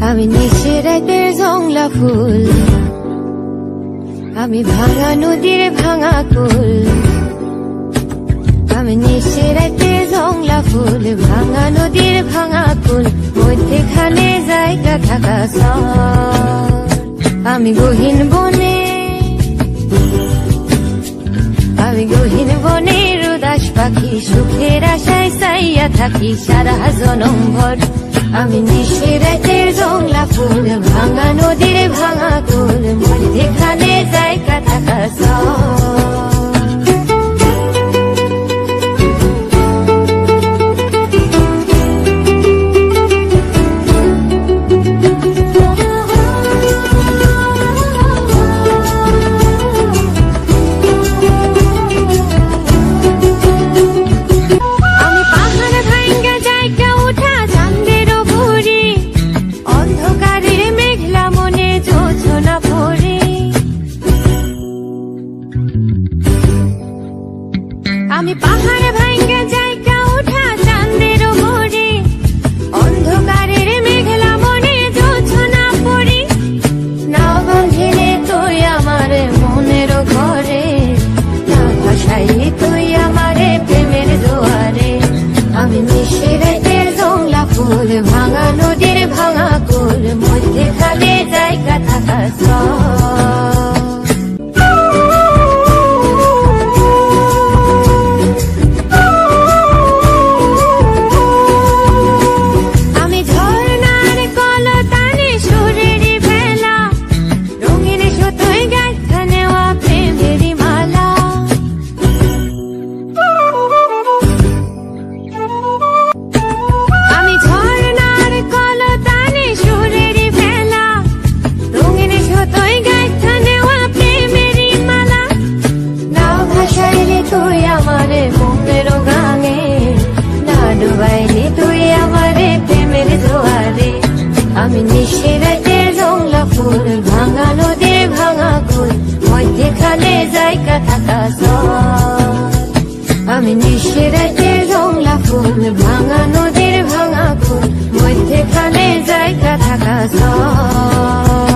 আমি নিশিরাতের জংলা ফুল, আমি ভাঙা নদীর ভাঙা কুল। আমি নিশিরাতের জংলা ফুল, ভাঙা নদীর ভাঙা কুল, মধ্যেখানে জায়গা থাকা শহর। আমি গহীন বনে, আমি গহীন বনের উদাস পাখি, সুখের আশায় চাইয়া থাকি সারা জনম ভর। আমি নিশিরাতের জংলা ফুল, ভাঙা নদীর ভাঙা কুল, মধ্যেখানে জায়গা থাকা শহর। আমি পাহাড় ভাঙ্গা জায়গা উঠা চাঁদের উপরে, অন্ধকারের মেঘলা মনে জোছনা পড়ি। না বাঁধিলে তুই আমার মনের ঘরে, না ভাসাইলে তুই আমারে প্রেমের জোয়ারে। আমি নিশিরাতের জংলা ফুল, ভাঙা নদীর ভাঙা কুল, মধ্যেখানে জায়গা থাকা শহর। আমি নিশিরাতের জংলা ফুল, ভাঙা নদীর ভাঙা কুল, মধ্যেখানে জায়গা থাকা শহর। আমি নিশিরাতের জংলা ফুল, ভাঙা নদীর ভাঙা কুল, মধ্যেখানে জায়গা থাকা শহর।